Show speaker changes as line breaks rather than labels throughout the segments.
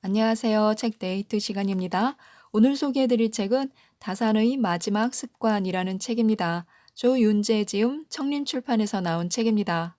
안녕하세요. 책 데이트 시간입니다. 오늘 소개해드릴 책은 다산의 마지막 습관이라는 책입니다. 조윤재 지음 청림출판에서 나온 책입니다.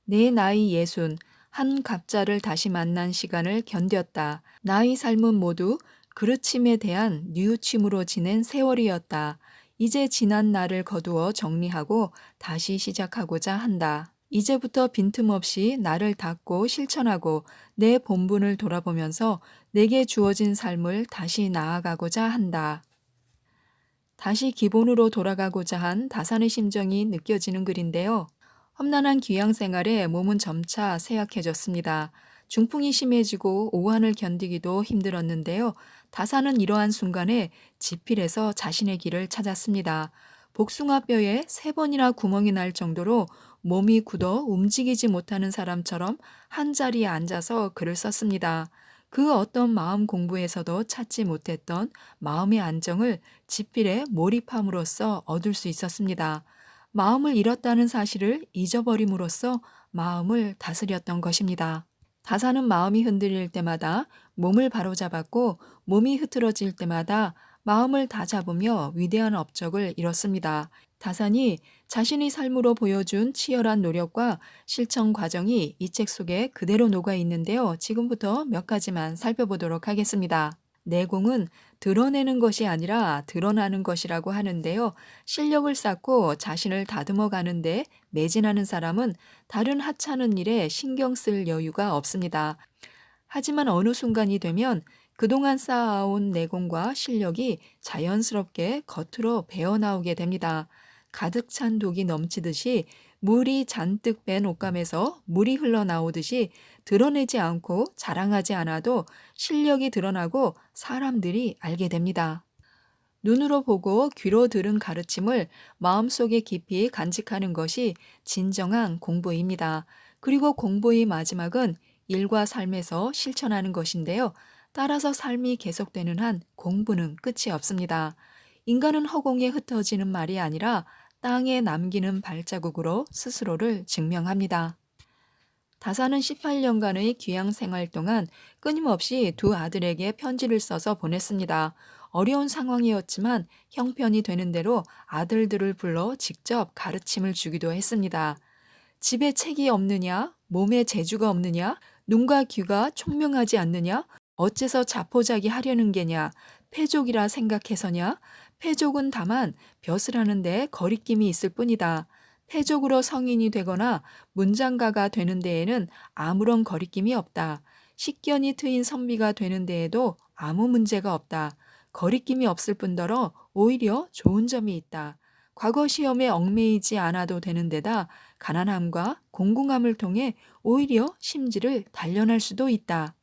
내 나이 60, 한 갑자를 다시 만난 시간을 견뎠다. 나의 삶은 모두 그르침에 대한 뉘우침으로 지낸 세월이었다. 이제 지난 날을 거두어 정리하고 다시 시작하고자 한다. 이제부터 빈틈없이 나를 닦고 실천하고 내 본분을 돌아보면서 내게 주어진 삶을 다시 나아가고자 한다. 다시 기본으로 돌아가고자 한 다산의 심정이 느껴지는 글인데요. 험난한 귀양 생활에 몸은 점차 쇠약해졌습니다. 중풍이 심해지고 오한을 견디기도 힘들었는데요. 다산은 이러한 순간에 지필에서 자신의 길을 찾았습니다. 복숭아뼈에 3번이나 구멍이 날 정도로 몸이 굳어 움직이지 못하는 사람처럼 한 자리에 앉아서 글을 썼습니다. 그 어떤 마음 공부에서도 찾지 못했던 마음의 안정을 지필에 몰입함으로써 얻을 수 있었습니다. 마음을 잃었다는 사실을 잊어버림으로써 마음을 다스렸던 것입니다. 다사는 마음이 흔들릴 때마다 몸을 바로잡았고 몸이 흐트러질 때마다 마음을 다잡으며 위대한 업적을 이뤘습니다. 다산이 자신의 삶으로 보여준 치열한 노력과 실천 과정이 이 책 속에 그대로 녹아 있는데요. 지금부터 몇 가지만 살펴보도록 하겠습니다. 내공은 드러내는 것이 아니라 드러나는 것이라고 하는데요. 실력을 쌓고 자신을 다듬어 가는데 매진하는 사람은 다른 하찮은 일에 신경 쓸 여유가 없습니다. 하지만 어느 순간이 되면 그동안 쌓아온 내공과 실력이 자연스럽게 겉으로 배어나오게 됩니다. 가득 찬 독이 넘치듯이 물이 잔뜩 뺀 옷감에서 물이 흘러나오듯이 드러내지 않고 자랑하지 않아도 실력이 드러나고 사람들이 알게 됩니다. 눈으로 보고 귀로 들은 가르침을 마음속에 깊이 간직하는 것이 진정한 공부입니다. 그리고 공부의 마지막은 일과 삶에서 실천하는 것인데요. 따라서 삶이 계속되는 한 공부는 끝이 없습니다. 인간은 허공에 흩어지는 말이 아니라 땅에 남기는 발자국으로 스스로를 증명합니다. 다사는 18년간의 귀양 생활 동안 끊임없이 두 아들에게 편지를 써서 보냈습니다. 어려운 상황이었지만 형편이 되는 대로 아들들을 불러 직접 가르침을 주기도 했습니다. 집에 책이 없느냐? 몸에 재주가 없느냐? 눈과 귀가 총명하지 않느냐? 어째서 자포자기 하려는 게냐? 패족이라 생각해서냐? 패족은 다만 벼슬 하는데 거리낌이 있을 뿐이다. 패족으로 성인이 되거나 문장가가 되는 데에는 아무런 거리낌이 없다. 식견이 트인 선비가 되는 데에도 아무 문제가 없다. 거리낌이 없을 뿐더러 오히려 좋은 점이 있다. 과거 시험에 얽매이지 않아도 되는 데다 가난함과 공공함을 통해 오히려 심지를 단련할 수도 있다.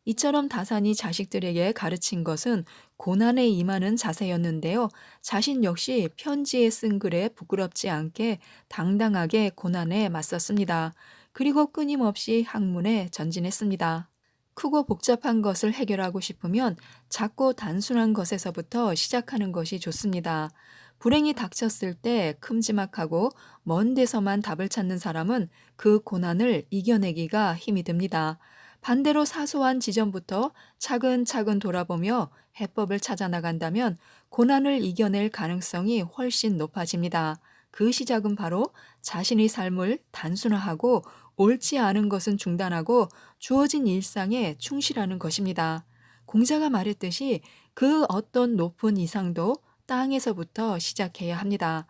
이처럼 다산이 자식들에게 가르친 것은 고난에 임하는 자세였는데요. 자신 역시 편지에 쓴 글에 부끄럽지 않게 당당하게 고난에 맞섰습니다. 그리고 끊임없이 학문에 전진했습니다. 크고 복잡한 것을 해결하고 싶으면 작고 단순한 것에서부터 시작하는 것이 좋습니다. 불행이 닥쳤을 때 큼지막하고 먼 데서만 답을 찾는 사람은 그 고난을 이겨내기가 힘이 듭니다. 반대로 사소한 지점부터 차근차근 돌아보며 해법을 찾아 나간다면 고난을 이겨낼 가능성이 훨씬 높아집니다. 그 시작은 바로 자신의 삶을 단순화하고 옳지 않은 것은 중단하고 주어진 일상에 충실하는 것입니다. 공자가 말했듯이 그 어떤 높은 이상도 땅에서부터 시작해야 합니다.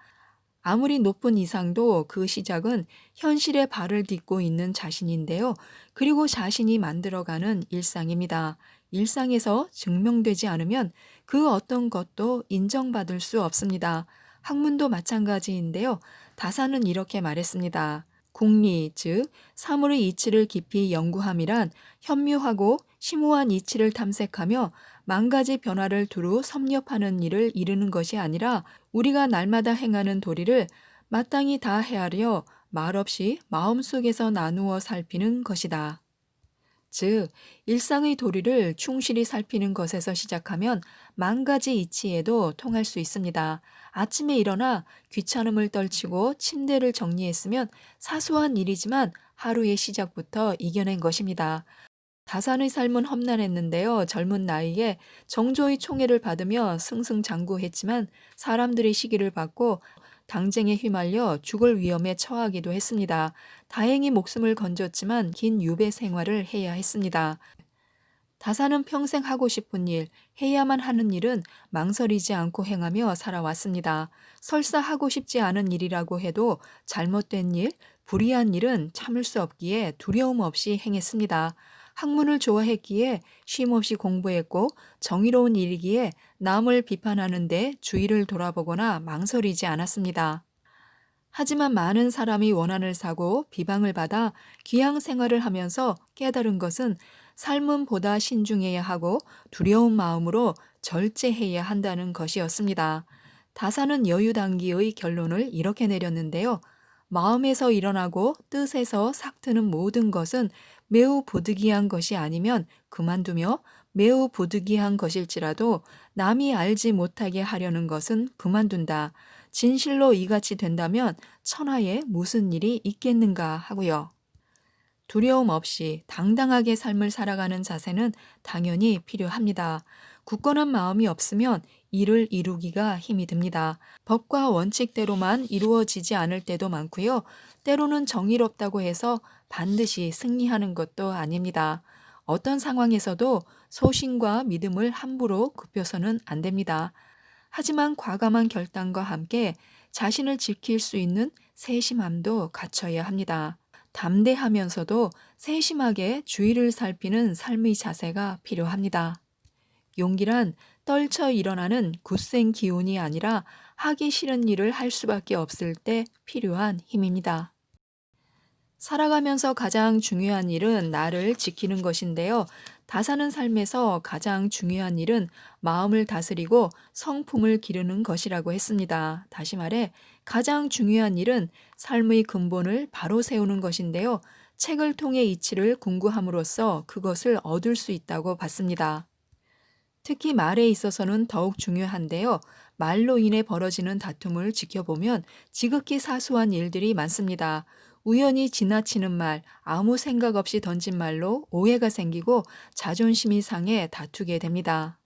아무리 높은 이상도 그 시작은 현실에 발을 딛고 있는 자신인데요. 그리고 자신이 만들어가는 일상입니다. 일상에서 증명되지 않으면 그 어떤 것도 인정받을 수 없습니다. 학문도 마찬가지인데요. 다사는 이렇게 말했습니다. 궁리, 즉 사물의 이치를 깊이 연구함이란 현묘하고 심오한 이치를 탐색하며 만 가지 변화를 두루 섭렵하는 일을 이루는 것이 아니라 우리가 날마다 행하는 도리를 마땅히 다 헤아려 말없이 마음속에서 나누어 살피는 것이다. 즉, 일상의 도리를 충실히 살피는 것에서 시작하면 만 가지 이치에도 통할 수 있습니다. 아침에 일어나 귀찮음을 떨치고 침대를 정리했으면 사소한 일이지만 하루의 시작부터 이겨낸 것입니다. 다산의 삶은 험난했는데요. 젊은 나이에 정조의 총애를 받으며 승승장구했지만 사람들의 시기를 받고 당쟁에 휘말려 죽을 위험에 처하기도 했습니다. 다행히 목숨을 건졌지만 긴 유배 생활을 해야 했습니다. 다사는 평생 하고 싶은 일, 해야만 하는 일은 망설이지 않고 행하며 살아왔습니다. 설사 하고 싶지 않은 일이라고 해도 잘못된 일, 불의한 일은 참을 수 없기에 두려움 없이 행했습니다. 학문을 좋아했기에 쉼없이 공부했고 정의로운 일이기에 남을 비판하는데 주의를 돌아보거나 망설이지 않았습니다. 하지만 많은 사람이 원한을 사고 비방을 받아 귀양 생활을 하면서 깨달은 것은 삶은 보다 신중해야 하고 두려운 마음으로 절제해야 한다는 것이었습니다. 다사는 여유단기의 결론을 이렇게 내렸는데요. 마음에서 일어나고 뜻에서 삭트는 모든 것은 매우 부득이한 것이 아니면 그만두며 매우 부득이한 것일지라도 남이 알지 못하게 하려는 것은 그만둔다. 진실로 이같이 된다면 천하에 무슨 일이 있겠는가 하고요. 두려움 없이 당당하게 삶을 살아가는 자세는 당연히 필요합니다. 굳건한 마음이 없으면 일을 이루기가 힘이 듭니다. 법과 원칙대로만 이루어지지 않을 때도 많고요. 때로는 정의롭다고 해서 반드시 승리하는 것도 아닙니다. 어떤 상황에서도 소신과 믿음을 함부로 굽혀서는 안 됩니다. 하지만 과감한 결단과 함께 자신을 지킬 수 있는 세심함도 갖춰야 합니다. 담대하면서도 세심하게 주위를 살피는 삶의 자세가 필요합니다. 용기란 떨쳐 일어나는 굳센 기운이 아니라 하기 싫은 일을 할 수밖에 없을 때 필요한 힘입니다. 살아가면서 가장 중요한 일은 나를 지키는 것인데요. 다사는 삶에서 가장 중요한 일은 마음을 다스리고 성품을 기르는 것이라고 했습니다. 다시 말해, 가장 중요한 일은 삶의 근본을 바로 세우는 것인데요. 책을 통해 이치를 궁구함으로써 그것을 얻을 수 있다고 봤습니다. 특히 말에 있어서는 더욱 중요한데요. 말로 인해 벌어지는 다툼을 지켜보면 지극히 사소한 일들이 많습니다. 우연히 지나치는 말, 아무 생각 없이 던진 말로 오해가 생기고 자존심이 상해 다투게 됩니다.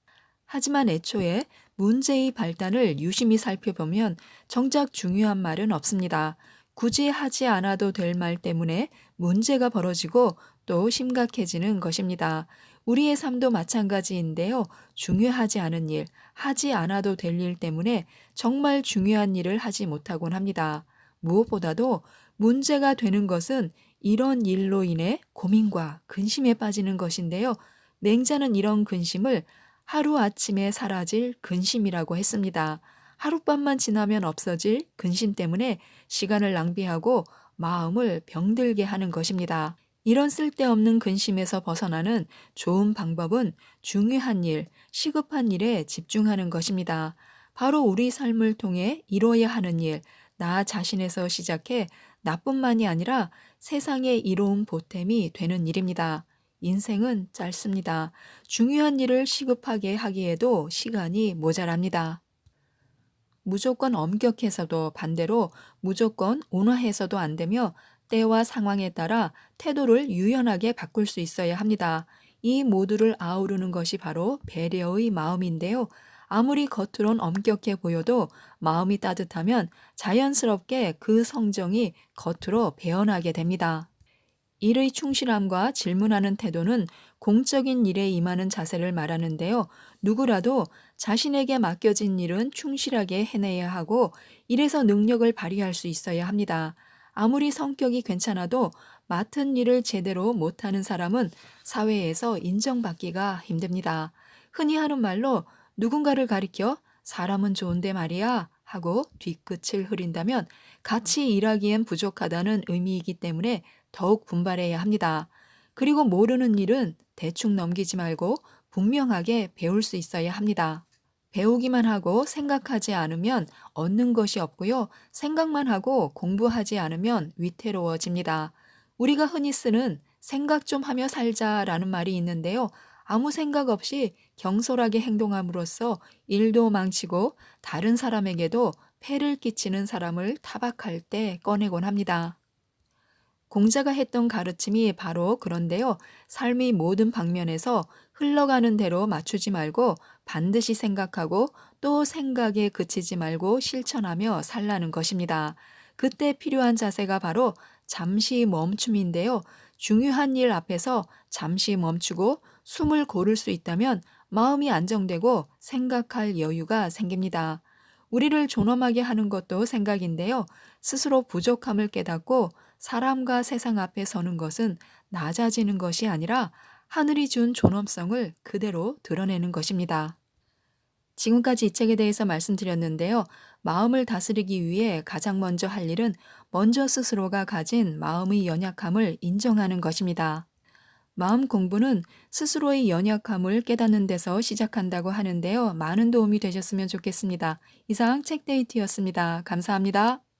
하지만 애초에 문제의 발단을 유심히 살펴보면 정작 중요한 말은 없습니다. 굳이 하지 않아도 될 말 때문에 문제가 벌어지고 또 심각해지는 것입니다. 우리의 삶도 마찬가지인데요. 중요하지 않은 일, 하지 않아도 될 일 때문에 정말 중요한 일을 하지 못하곤 합니다. 무엇보다도 문제가 되는 것은 이런 일로 인해 고민과 근심에 빠지는 것인데요. 맹자는 이런 근심을 하루아침에 사라질 근심이라고 했습니다. 하룻밤만 지나면 없어질 근심 때문에 시간을 낭비하고 마음을 병들게 하는 것입니다. 이런 쓸데없는 근심에서 벗어나는 좋은 방법은 중요한 일, 시급한 일에 집중하는 것입니다. 바로 우리 삶을 통해 이루어야 하는 일, 나 자신에서 시작해 나뿐만이 아니라 세상에 이로운 보탬이 되는 일입니다. 인생은 짧습니다. 중요한 일을 시급하게 하기에도 시간이 모자랍니다. 무조건 엄격해서도 반대로 무조건 온화해서도 안 되며 때와 상황에 따라 태도를 유연하게 바꿀 수 있어야 합니다. 이 모두를 아우르는 것이 바로 배려의 마음인데요. 아무리 겉으론 엄격해 보여도 마음이 따뜻하면 자연스럽게 그 성정이 겉으로 배어나게 됩니다. 일의 충실함과 질문하는 태도는 공적인 일에 임하는 자세를 말하는데요. 누구라도 자신에게 맡겨진 일은 충실하게 해내야 하고 일에서 능력을 발휘할 수 있어야 합니다. 아무리 성격이 괜찮아도 맡은 일을 제대로 못하는 사람은 사회에서 인정받기가 힘듭니다. 흔히 하는 말로 누군가를 가리켜 사람은 좋은데 말이야 하고 뒤끝을 흐린다면 같이 일하기엔 부족하다는 의미이기 때문에 더욱 분발해야 합니다. 그리고 모르는 일은 대충 넘기지 말고 분명하게 배울 수 있어야 합니다. 배우기만 하고 생각하지 않으면 얻는 것이 없고요. 생각만 하고 공부하지 않으면 위태로워집니다. 우리가 흔히 쓰는 생각 좀 하며 살자라는 말이 있는데요. 아무 생각 없이 경솔하게 행동함으로써 일도 망치고 다른 사람에게도 폐를 끼치는 사람을 타박할 때 꺼내곤 합니다. 공자가 했던 가르침이 바로 그런데요. 삶의 모든 방면에서 흘러가는 대로 맞추지 말고 반드시 생각하고 또 생각에 그치지 말고 실천하며 살라는 것입니다. 그때 필요한 자세가 바로 잠시 멈춤인데요. 중요한 일 앞에서 잠시 멈추고 숨을 고를 수 있다면 마음이 안정되고 생각할 여유가 생깁니다. 우리를 존엄하게 하는 것도 생각인데요. 스스로 부족함을 깨닫고 사람과 세상 앞에 서는 것은 낮아지는 것이 아니라 하늘이 준 존엄성을 그대로 드러내는 것입니다. 지금까지 이 책에 대해서 말씀드렸는데요. 마음을 다스리기 위해 가장 먼저 할 일은 먼저 스스로가 가진 마음의 연약함을 인정하는 것입니다. 마음 공부는 스스로의 연약함을 깨닫는 데서 시작한다고 하는데요. 많은 도움이 되셨으면 좋겠습니다. 이상 책데이트였습니다. 감사합니다.